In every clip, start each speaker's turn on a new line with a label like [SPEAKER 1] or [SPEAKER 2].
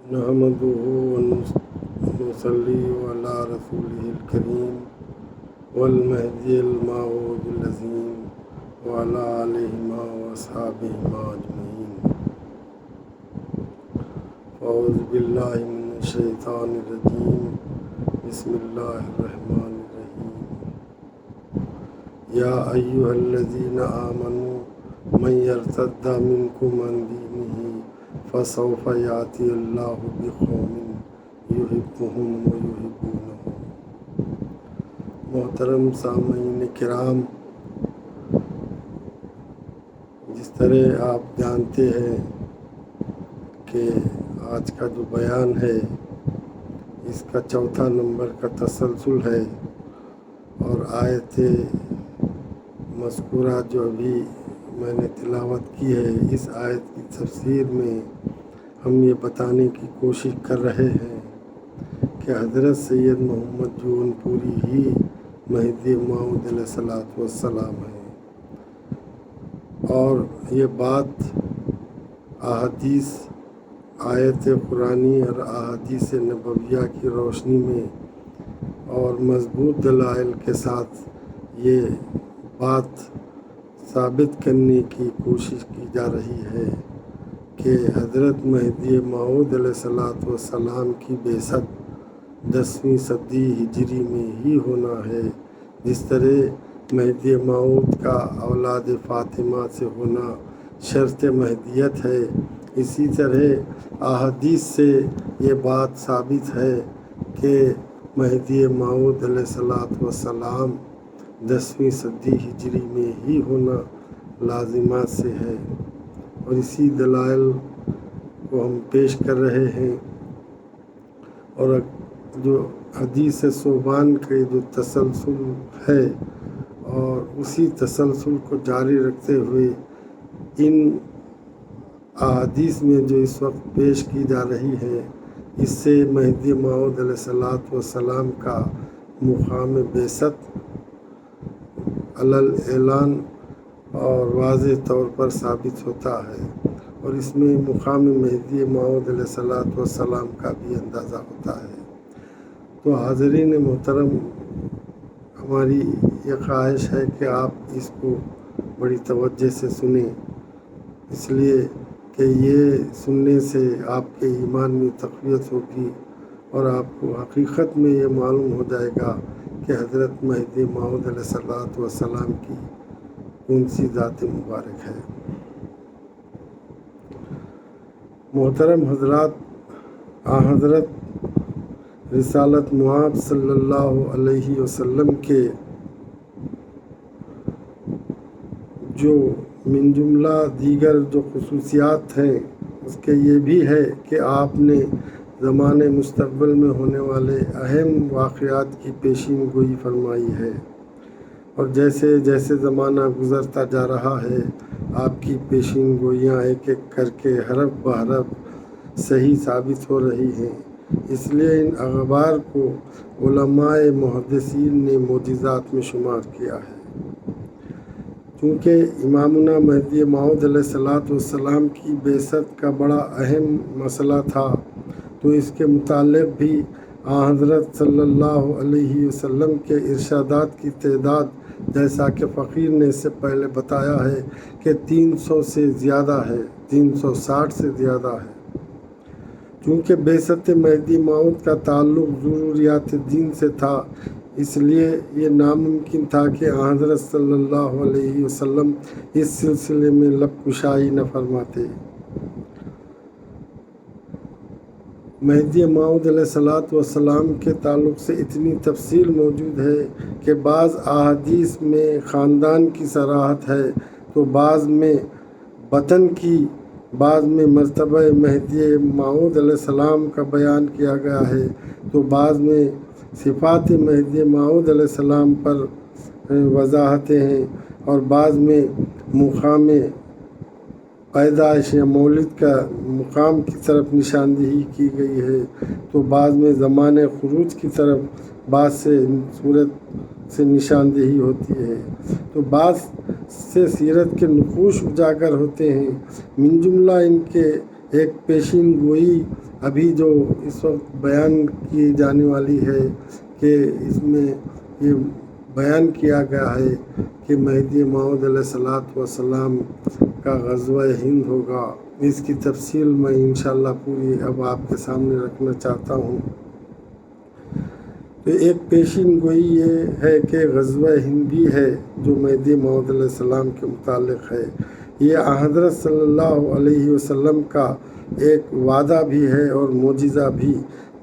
[SPEAKER 1] نحمده ونصلي على رسوله الكريم والمهدي الموعود العظيم وعلى آله وأصحابه أجمعين. أعوذ بالله من الشيطان الرجيم. بسم الله الرحمن الرحيم. يا أيها الذين آمنوا من يرتد منكم عن دينه فسوف يأتي الله بقوم يحبهم ويحبونه. محترم سامعین کرام، جس طرح آپ جانتے ہیں کہ آج کا جو بیان ہے اس کا چوتھا نمبر کا تسلسل ہے، اور آیت مذکورہ جو ابھی میں نے تلاوت کی ہے، اس آیت کی تفسیر میں ہم یہ بتانے کی کوشش کر رہے ہیں کہ حضرت سید محمد جون پوری ہی مہدی موعود علیہ السلام ہیں، اور یہ بات احادیث آیت قرآنی اور احادیث نبویہ کی روشنی میں اور مضبوط دلائل کے ساتھ یہ بات ثابت کرنے کی کوشش کی جا رہی ہے کہ حضرت مہدی موعود علیہ السلام کی بعثت 10ویں صدی ہجری میں ہی ہونا ہے، جس طرح مہدی موعود کا اولاد فاطمہ سے ہونا شرط مہدیت ہے، اسی طرح احادیث سے یہ بات ثابت ہے کہ مہدی موعود علیہ السلام 10ویں صدی ہجری میں ہی ہونا لازمات سے ہے، اور اسی دلائل کو ہم پیش کر رہے ہیں۔ اور جو حدیث ثوبان کے جو تسلسل ہے، اور اسی تسلسل کو جاری رکھتے ہوئے ان احادیث میں جو اس وقت پیش کی جا رہی ہے، اس سے مہدی موعود علیہ السلام کا مقام بعثت علی اعلان اور واضح طور پر ثابت ہوتا ہے، اور اس میں مقام مہدی موعود علیہ السلام کا بھی اندازہ ہوتا ہے۔ تو حاضرین محترم، ہماری یہ خواہش ہے کہ آپ اس کو بڑی توجہ سے سنیں، اس لیے کہ یہ سننے سے آپ کے ایمان میں تقویت ہوگی، اور آپ کو حقیقت میں یہ معلوم ہو جائے گا کہ حضرت مہدی موعود علیہ السلام کی کون سی ذات مبارک ہے۔ محترم حضرات، حضرت رسالت مآب صلی اللہ علیہ وسلم کے جو من جملہ دیگر جو خصوصیات ہیں، اس کے یہ بھی ہے کہ آپ نے زمانے مستقبل میں ہونے والے اہم واقعات کی پیشین گوئی فرمائی ہے، اور جیسے جیسے زمانہ گزرتا جا رہا ہے، آپ کی پیشین گوئیاں ایک ایک کر کے حرف بحرف صحیح ثابت ہو رہی ہیں۔ اس لیے ان اخبار کو علماء محدثین نے معجزات میں شمار کیا ہے۔ چونکہ امامنا مہدی موعود علیہ السلام کی بعثت کا بڑا اہم مسئلہ تھا، تو اس کے متعلق بھی حضرت صلی اللہ علیہ وسلم کے ارشادات کی تعداد، جیسا کہ فقیر نے اس سے پہلے بتایا ہے کہ 300 سے زیادہ ہے، 360 سے زیادہ ہے۔ چونکہ بعثت مہدی موعود کا تعلق ضروریات دین سے تھا، اس لیے یہ ناممکن تھا کہ حضرت صلی اللہ علیہ وسلم اس سلسلے میں لب کشائی نہ فرماتے۔ مہدی موعود علیہ السلام کے تعلق سے اتنی تفصیل موجود ہے کہ بعض احادیث میں خاندان کی صراحت ہے، تو بعض میں وطن کی، بعض میں مرتبہ مہدی موعود علیہ السلام کا بیان کیا گیا ہے، تو بعض میں صفات مہدی موعود علیہ السلام پر وضاحتیں ہیں، اور بعض میں مقام پیدائش یا مولد کا مقام کی طرف نشاندہی کی گئی ہے، تو بعض میں زمانے خروج کی طرف بعض سے صورت سے نشاندہی ہوتی ہے، تو بعض سے سیرت کے نقوش اجاگر ہوتے ہیں۔ من جملہ ان کے ایک پیشین گوئی ابھی جو اس وقت بیان کی جانے والی ہے کہ اس میں یہ بیان کیا گیا ہے کہ مہدی موعود علیہ الصلوۃ والسلام کا غزوہ ہند ہوگا، اس کی تفصیل میں انشاءاللہ پوری اب آپ کے سامنے رکھنا چاہتا ہوں۔ تو ایک پیشین گوئی یہ ہے کہ غزوہ ہند بھی ہے جو مہدی موعود علیہ السلام کے متعلق ہے۔ یہ حضرت صلی اللہ علیہ وسلم کا ایک وعدہ بھی ہے اور معجزہ بھی،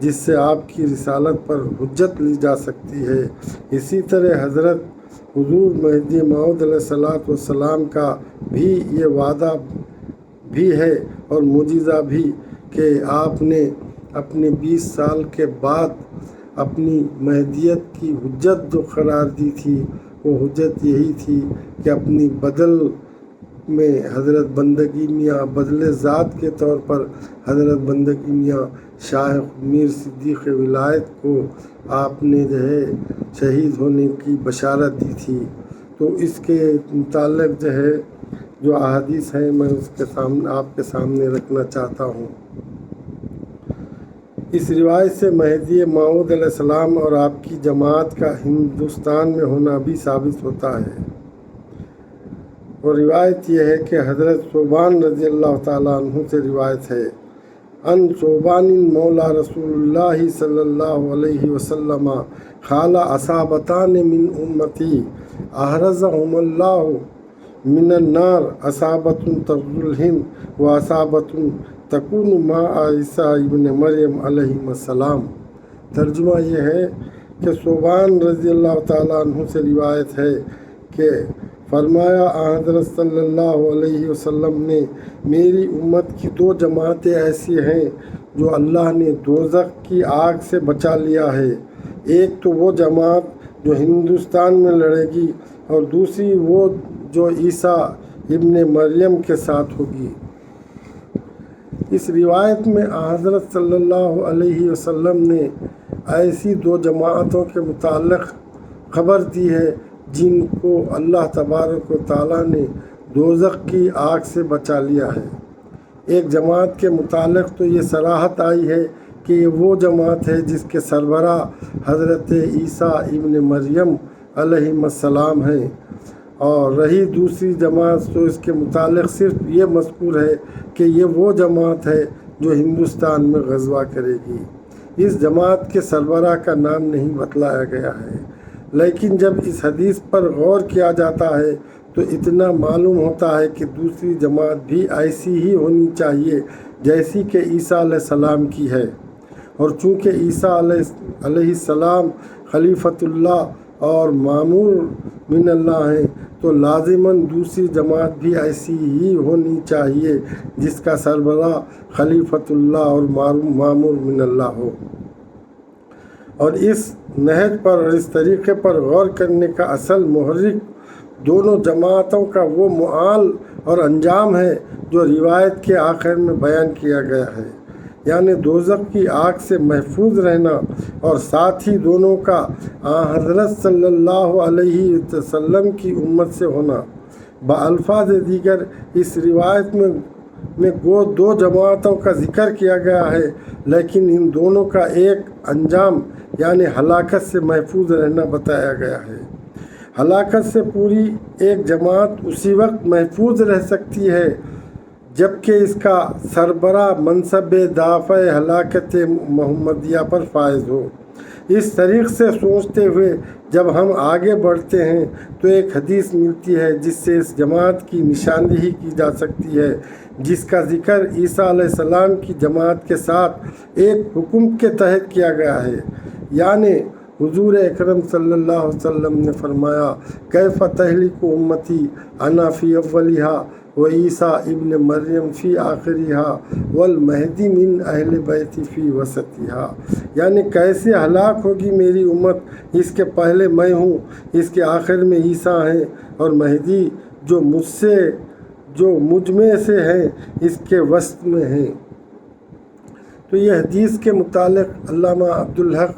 [SPEAKER 1] جس سے آپ کی رسالت پر حجت لی جا سکتی ہے۔ اسی طرح حضرت حضور مہدی موعود علیہ الصلوۃ والسلام کا بھی یہ وعدہ بھی ہے اور معجزہ بھی کہ آپ نے اپنے 20 سال کے بعد اپنی مہدیت کی حجت جو قرار دی تھی، وہ حجت یہی تھی کہ اپنی بدل میں حضرت بندگی میاں بدل ذات کے طور پر حضرت بندگی میاں شاہ میر صدیق ولایت کو آپ نے جو ہے شہید ہونے کی بشارت دی تھی۔ تو اس کے متعلق جو ہے جو احادیث ہیں میں اس کے سامنے آپ کے سامنے رکھنا چاہتا ہوں۔ اس روایت سے مہدی موعود علیہ السلام اور آپ کی جماعت کا ہندوستان میں ہونا بھی ثابت ہوتا ہے۔ اور روایت یہ ہے کہ حضرت ثوبان رضی اللہ تعالیٰ عنہ سے روایت ہے، ان ثوبان مولا رسول اللہ صلی اللہ علیہ وسلم قال اصابتان من امتی احرزهم اللہ من النار، اصابت تغزو الہند و اصابت تکون مع عیسیٰ ابن مریم علیہ السلام۔ ترجمہ یہ ہے کہ ثوبان رضی اللہ تعالیٰ عنہ سے روایت ہے کہ فرمایا حضرت صلی اللہ علیہ وسلم نے، میری امت کی 2 جماعتیں ایسی ہیں جو اللہ نے دوزخ کی آگ سے بچا لیا ہے۔ ایک تو وہ جماعت جو ہندوستان میں لڑے گی اور دوسری وہ جو عیسیٰ ابن مریم کے ساتھ ہوگی۔ اس روایت میں حضرت صلی اللہ علیہ وسلم نے ایسی 2 جماعتوں کے متعلق خبر دی ہے جن کو اللہ تبارک و تعالیٰ نے دوزخ کی آگ سے بچا لیا ہے۔ ایک جماعت کے متعلق تو یہ صراحت آئی ہے کہ یہ وہ جماعت ہے جس کے سربراہ حضرت عیسیٰ ابن مریم علیہ السلام ہیں، اور رہی دوسری جماعت تو اس کے متعلق صرف یہ مذکور ہے کہ یہ وہ جماعت ہے جو ہندوستان میں غزوہ کرے گی۔ اس جماعت کے سربراہ کا نام نہیں بتلایا گیا ہے، لیکن جب اس حدیث پر غور کیا جاتا ہے تو اتنا معلوم ہوتا ہے کہ دوسری جماعت بھی ایسی ہی ہونی چاہیے جیسی کہ عیسیٰ علیہ السلام کی ہے، اور چونکہ عیسیٰ علیہ السلام خلیفۃ اللہ اور مامور من اللہ ہیں تو لازماً دوسری جماعت بھی ایسی ہی ہونی چاہیے جس کا سربراہ خلیفۃ اللہ اور مامور من اللہ ہو۔ اور اس نہج پر اور اس طریقے پر غور کرنے کا اصل محرک دونوں جماعتوں کا وہ معال اور انجام ہے جو روایت کے آخر میں بیان کیا گیا ہے، یعنی دوزخ کی آگ سے محفوظ رہنا اور ساتھ ہی دونوں کا حضرت صلی اللہ علیہ وسلم کی امت سے ہونا۔ بالفاظ دیگر اس روایت میں گو 2 جماعتوں کا ذکر کیا گیا ہے، لیکن ان دونوں کا ایک انجام یعنی ہلاکت سے محفوظ رہنا بتایا گیا ہے۔ ہلاکت سے پوری ایک جماعت اسی وقت محفوظ رہ سکتی ہے جبکہ اس کا سربراہ منصب دافع ہلاکت محمدیہ پر فائز ہو۔ اس طریق سے سوچتے ہوئے جب ہم آگے بڑھتے ہیں تو ایک حدیث ملتی ہے جس سے اس جماعت کی نشاندہی کی جا سکتی ہے، جس کا ذکر عیسیٰ علیہ السلام کی جماعت کے ساتھ ایک حکم کے تحت کیا گیا ہے، یعنی حضور اکرم صلی اللہ علیہ وسلم نے فرمایا، کیف تہلک امتی انا فی اولیہا و عیسیٰ ابن مریم فی آخریہا والمہدی من اہل بیتی فی وسطیہا، یعنی کیسے ہلاک ہوگی میری امت، اس کے پہلے میں ہوں، اس کے آخر میں عیسیٰ ہیں، اور مہدی جو مجھ میں سے ہیں اس کے وسط میں ہیں۔ تو یہ حدیث کے متعلق علامہ عبدالحق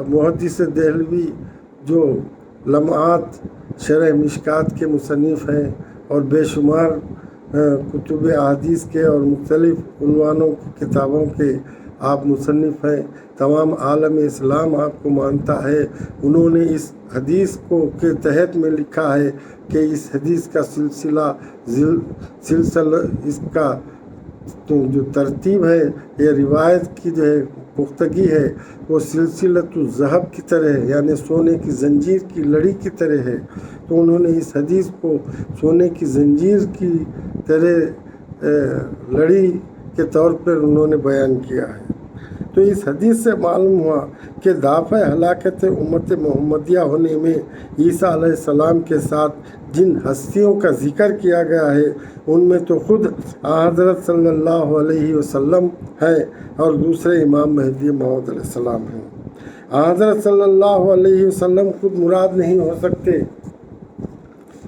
[SPEAKER 1] محدث دہلوی جو لمعات شرح مشکات کے مصنف ہیں اور بے شمار کتب احادیث کے اور مختلف عنوانوں کی کتابوں کے آپ مصنف ہیں۔ تمام عالم اسلام آپ کو مانتا ہے۔ انہوں نے اس حدیث کے تحت میں لکھا ہے کہ اس حدیث کا سلسلہ اس کا جو ترتیب ہے، یہ روایت کی جو ہے پختگی ہے، وہ سلسلۃ الذہب کی طرح ہے، یعنی سونے کی زنجیر کی لڑی کی طرح ہے۔ تو انہوں نے اس حدیث کو سونے کی زنجیر کی طرح لڑی کے طور پر انہوں نے بیان کیا ہے۔ تو اس حدیث سے معلوم ہوا کہ دافع ہلاکت امت محمدیہ ہونے میں عیسیٰ علیہ السلام کے ساتھ جن ہستیوں کا ذکر کیا گیا ہے ان میں تو خود حضرت صلی اللہ علیہ وسلم ہیں اور دوسرے امام مہدی موعود علیہ السلام ہیں۔ حضرت صلی اللہ علیہ وسلم خود مراد نہیں ہو سکتے،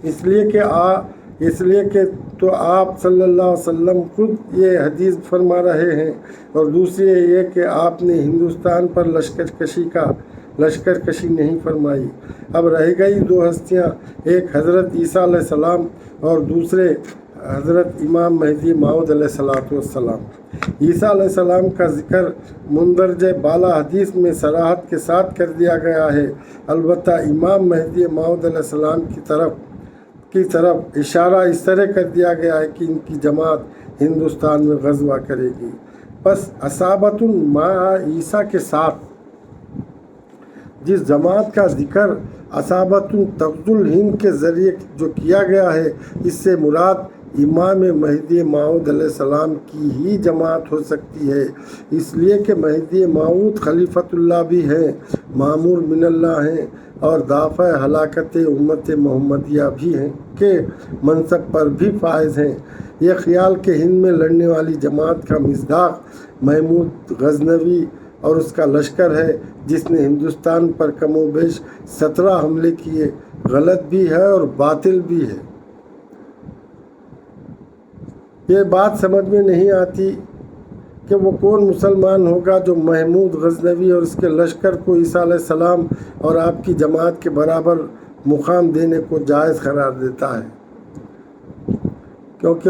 [SPEAKER 1] اس لیے کہ تو آپ صلی اللہ علیہ وسلم خود یہ حدیث فرما رہے ہیں، اور دوسری یہ کہ آپ نے ہندوستان پر لشکر کشی نہیں فرمائی۔ اب رہ گئی دو ہستیاں، ایک حضرت عیسیٰ علیہ السلام اور دوسرے حضرت امام مہدی موعود علیہ السلام۔ عیسیٰ علیہ السلام کا ذکر مندرجہ بالا حدیث میں صراحت کے ساتھ کر دیا گیا ہے، البتہ امام مہدی موعود علیہ السلام کی طرف اشارہ اس طرح کر دیا گیا ہے کہ ان کی جماعت ہندوستان میں غزوہ کرے گی۔ بس اصابت مع عیسیٰ کے ساتھ جس جماعت کا ذکر اصابت تغزو الہند کے ذریعے جو کیا گیا ہے، اس سے مراد امام مہدی موعود علیہ السلام کی ہی جماعت ہو سکتی ہے، اس لیے کہ مہدی موعود خلیفۃ اللہ بھی ہیں، مامور من اللہ ہیں اور دافع ہلاکت امت محمدیہ بھی ہیں کے منصب پر بھی فائز ہیں۔ یہ خیال کہ ہند میں لڑنے والی جماعت کا مصداق محمود غزنوی اور اس کا لشکر ہے جس نے ہندوستان پر کم و بیش 17 حملے کیے، غلط بھی ہے اور باطل بھی ہے۔ یہ بات سمجھ میں نہیں آتی کہ وہ کون مسلمان ہوگا جو محمود غزنوی اور اس کے لشکر کو عیسیٰ علیہ السلام اور آپ کی جماعت کے برابر مقام دینے کو جائز قرار دیتا ہے، کیونکہ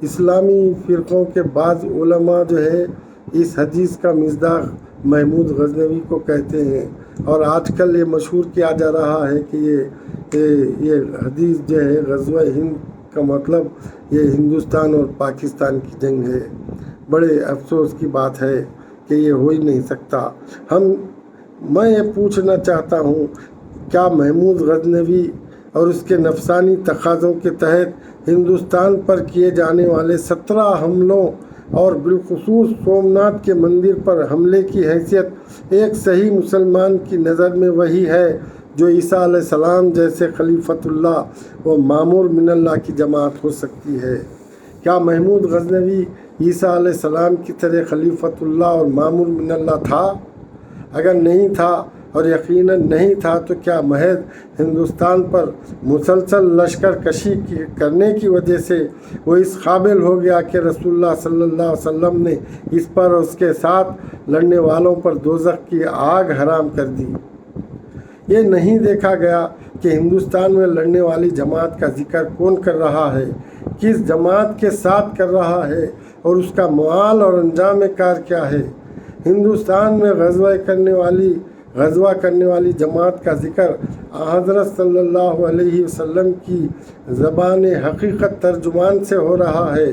[SPEAKER 1] اسلامی فرقوں کے بعض علماء جو ہے اس حدیث کا مصداق محمود غزنوی کو کہتے ہیں، اور آج کل یہ مشہور کیا جا رہا ہے کہ یہ حدیث جو ہے غزوہ ہند کا مطلب یہ ہندوستان اور پاکستان کی جنگ ہے۔ بڑے افسوس کی بات ہے کہ یہ ہو ہی نہیں سکتا۔ میں یہ پوچھنا چاہتا ہوں، کیا محمود غزنوی اور اس کے نفسانی تقاضوں کے تحت ہندوستان پر کیے جانے والے 17 حملوں اور بالخصوص سومناتھ کے مندر پر حملے کی حیثیت ایک صحیح مسلمان کی نظر میں وہی ہے جو عیسیٰ علیہ السلام جیسے خلیفۃ اللہ و مامور من اللہ کی جماعت ہو سکتی ہے؟ کیا محمود غزنوی عیسیٰ علیہ السلام کی طرح خلیفۃ اللہ اور مامور من اللہ تھا؟ اگر نہیں تھا اور یقیناً نہیں تھا تو کیا محض ہندوستان پر مسلسل لشکر کشی کرنے کی وجہ سے وہ اس قابل ہو گیا کہ رسول اللہ صلی اللہ علیہ وسلم نے اس پر اور اس کے ساتھ لڑنے والوں پر دوزخ کی آگ حرام کر دی؟ یہ نہیں دیکھا گیا کہ ہندوستان میں لڑنے والی جماعت کا ذکر کون کر رہا ہے، کس جماعت کے ساتھ کر رہا ہے اور اس کا موال اور انجام کار کیا ہے۔ ہندوستان میں غزوہ کرنے والی جماعت کا ذکر حضرت صلی اللہ علیہ وسلم کی زبان حقیقت ترجمان سے ہو رہا ہے،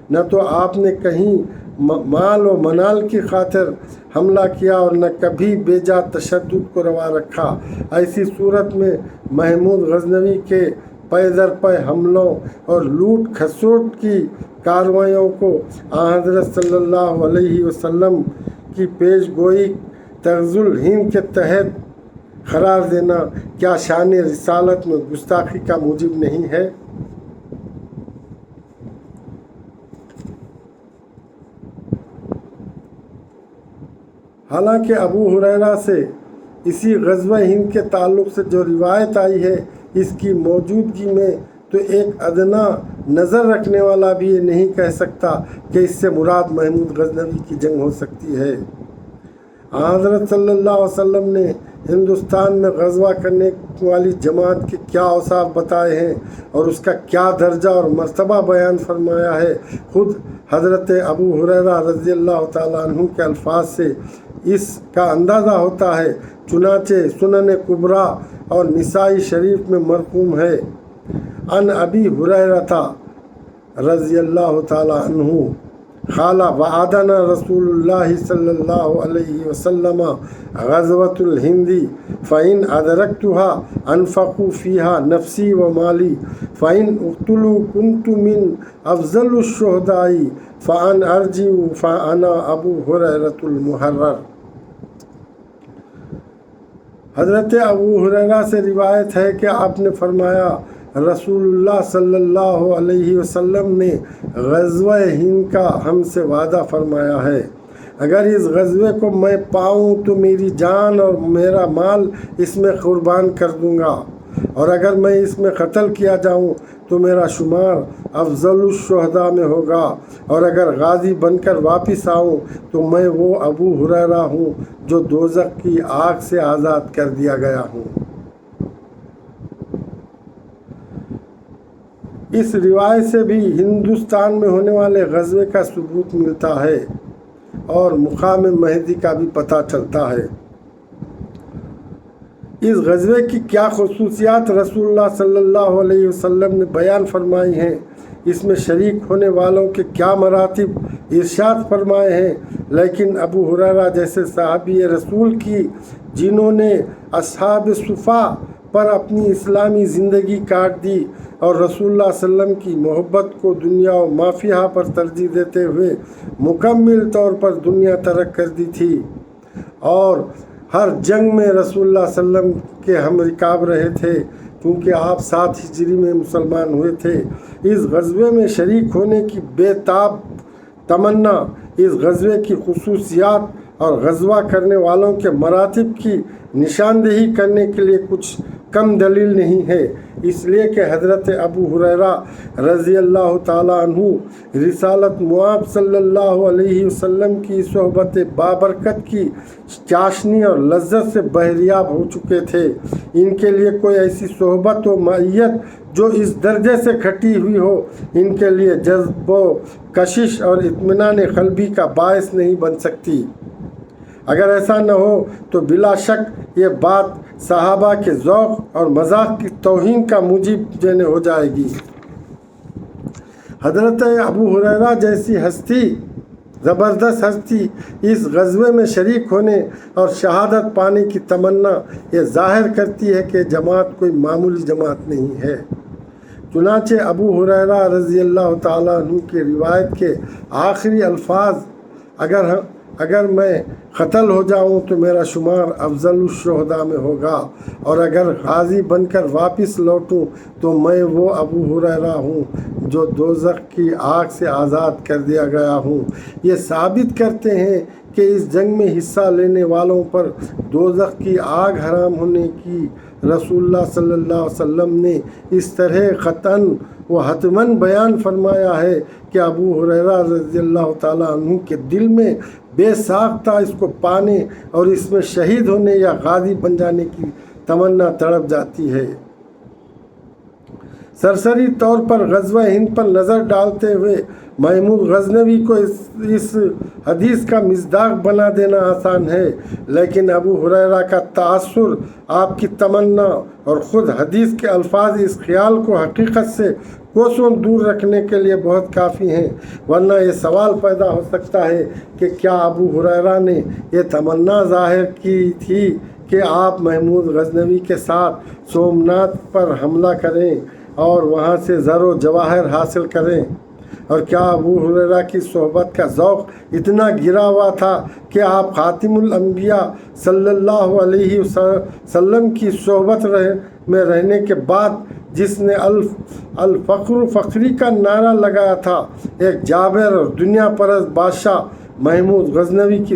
[SPEAKER 1] نہ تو آپ نے کہیں مال و منال کی خاطر حملہ کیا اور نہ کبھی بے جا تشدد کو روا رکھا۔ ایسی صورت میں محمود غزنوی کے پے در پے حملوں اور لوٹ کھسوٹ کی کارروائیوں کو حضرت صلی اللہ علیہ وسلم کی پیش گوئی تغزو الہند کے تحت قرار دینا کیا شان رسالت میں گستاخی کا موجب نہیں ہے؟ حالانکہ ابو ہریرہ سے اسی غزوہ ہند کے تعلق سے جو روایت آئی ہے، اس کی موجودگی میں تو ایک ادنا نظر رکھنے والا بھی یہ نہیں کہہ سکتا کہ اس سے مراد محمود غزنوی کی جنگ ہو سکتی ہے۔ حضرت صلی اللہ علیہ وسلم نے ہندوستان میں غزوہ کرنے والی جماعت کے کیا اوصاف بتائے ہیں اور اس کا کیا درجہ اور مرتبہ بیان فرمایا ہے، خود حضرت ابو ہریرہ رضی اللہ تعالیٰ عنہ کے الفاظ سے اس کا اندازہ ہوتا ہے۔ چنانچہ سنن کبریٰ اور نسائی شریف میں مرقوم ہے، ان ابی ہریرہ رضی اللہ تعالیٰ عنہ قال وعدنا رسول اللہ صلی اللہ علیہ وسلم غزوۃ الہند فإن أدركتها أنفقت فيها نفسي ومالي فإن اقتلوا كنت من أفضل الشهداء فأن أرجع فأنا أبو هريرة المحرر۔ حضرت ابو ہریرہ سے روایت ہے کہ آپ نے فرمایا، رسول اللہ صلی اللہ علیہ وسلم نے غزوہ ہند کا ہم سے وعدہ فرمایا ہے، اگر اس غزوے کو میں پاؤں تو میری جان اور میرا مال اس میں قربان کر دوں گا، اور اگر میں اس میں قتل کیا جاؤں تو میرا شمار افضل الشہداء میں ہوگا، اور اگر غازی بن کر واپس آؤں تو میں وہ ابو ہریرہ ہوں جو دوزخ کی آگ سے آزاد کر دیا گیا ہوں۔ اس روایت سے بھی ہندوستان میں ہونے والے غزوے کا ثبوت ملتا ہے اور مقام مہدی کا بھی پتہ چلتا ہے۔ اس غزوے کی کیا خصوصیات رسول اللہ صلی اللہ علیہ وسلم نے بیان فرمائی ہیں، اس میں شریک ہونے والوں کے کیا مراتب ارشاد فرمائے ہیں، لیکن ابو ہریرہ جیسے صحابی رسول کی جنہوں نے اصحاب صفا پر اپنی اسلامی زندگی کاٹ دی اور رسول اللہ صلی اللہ علیہ وسلم کی محبت کو دنیا و ما فیہا پر ترجیح دیتے ہوئے مکمل طور پر دنیا ترک کر دی تھی، اور ہر جنگ میں رسول اللہ صلی اللہ علیہ وسلم کے ہم رکاب رہے تھے کیونکہ آپ 7 ہجری میں مسلمان ہوئے تھے۔ اس غزوے میں شریک ہونے کی بے تاب تمنا، اس غزوے کی خصوصیات اور غزوہ کرنے والوں کے مراتب کی نشاندہی کرنے کے لیے کچھ کم دلیل نہیں ہے، اس لیے کہ حضرت ابو ہریرہ رضی اللہ تعالیٰ عنہ رسالت مآب صلی اللہ علیہ وسلم کی صحبت بابرکت کی چاشنی اور لذت سے بحریاب ہو چکے تھے۔ ان کے لیے کوئی ایسی صحبت و معیت جو اس درجے سے کھٹی ہوئی ہو ان کے لیے جذب و کشش اور اطمینان قلبی کا باعث نہیں بن سکتی۔ اگر ایسا نہ ہو تو بلا شک یہ بات صحابہ کے ذوق اور مذاق کی توہین کا موجب دینے ہو جائے گی۔ حضرت ابو ہریرہ جیسی ہستی، زبردست ہستی اس غزوے میں شریک ہونے اور شہادت پانے کی تمنا یہ ظاہر کرتی ہے کہ جماعت کوئی معمولی جماعت نہیں ہے۔ چنانچہ ابو ہریرہ رضی اللہ تعالیٰ عنہ کی روایت کے آخری الفاظ، اگر میں قتل ہو جاؤں تو میرا شمار افضل الشہداء میں ہوگا، اور اگر غازی بن کر واپس لوٹوں تو میں وہ ابو ہریرہ ہوں جو دوزخ کی آگ سے آزاد کر دیا گیا ہوں، یہ ثابت کرتے ہیں کہ اس جنگ میں حصہ لینے والوں پر دوزخ کی آگ حرام ہونے کی رسول اللہ صلی اللہ علیہ وسلم نے اس طرح قطعاً و حتماً بیان فرمایا ہے کہ ابو ہریرہ رضی اللہ تعالیٰ عنہ کے دل میں بے ساختہ اس کو پانے اور اس میں شہید ہونے یا غازی بن جانے کی تمنا تڑپ جاتی ہے۔ سرسری طور پر غزوہ ہند پر نظر ڈالتے ہوئے محمود غزنوی کو اس حدیث کا مصداق بنا دینا آسان ہے، لیکن ابو ہریرہ کا تأثر، آپ کی تمنا اور خود حدیث کے الفاظ اس خیال کو حقیقت سے کوسوں دور رکھنے کے لیے بہت کافی ہیں، ورنہ یہ سوال پیدا ہو سکتا ہے کہ کیا ابو ہریرہ نے یہ تمنا ظاہر کی تھی کہ آپ محمود غزنوی کے ساتھ سومنات پر حملہ کریں اور وہاں سے زر و جواہر حاصل کریں؟ اور کیا ابو ہریرہ کی صحبت کا ذوق اتنا گرا ہوا تھا کہ آپ خاتم الانبیاء صلی اللہ علیہ وسلم کی صحبت میں رہنے کے بعد جس نے الفقر فخری کا نعرہ لگایا تھا، ایک جابر اور دنیا پرست بادشاہ محمود غزنوی کی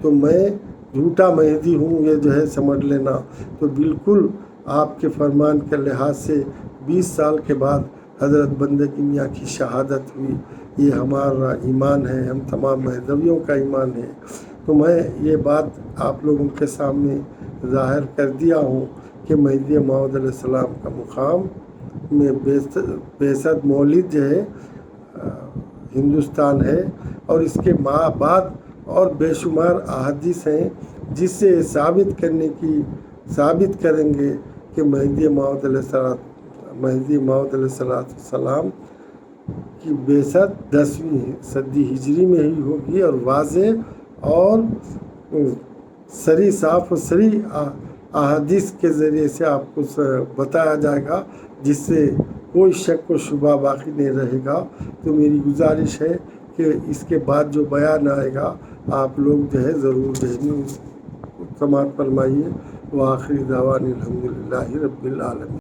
[SPEAKER 1] تو میں جھوٹا مہدی ہوں یہ جو ہے سمجھ لینا۔ تو بالکل آپ کے فرمان کے لحاظ سے 20 سال کے بعد حضرت بندگی میاں کی شہادت ہوئی، یہ ہمارا ایمان ہے، ہم تمام مہدویوں کا ایمان ہے۔ تو میں یہ بات آپ لوگوں کے سامنے ظاہر کر دیا ہوں کہ مہدی موعود علیہ السلام کا مقام میں بعثت مولد جو ہے ہندوستان ہے، اور اس کے بعد اور بے شمار احادیث ہیں جس سے ثابت کریں گے کہ مہدی موعود علیہ السلام کی بعثت 10ویں صدی ہجری میں ہی ہوگی، اور واضح اور صاف و صریح احادیث کے ذریعے سے آپ کو بتایا جائے گا، جس سے کوئی شک و شبہ باقی نہیں رہے گا۔ تو میری گزارش ہے کہ اس کے بعد جو بیان آئے گا آپ لوگ جو ہے ضرور سماعت فرمائیے۔ وآخری دعوانا الحمدللہ رب العالمین۔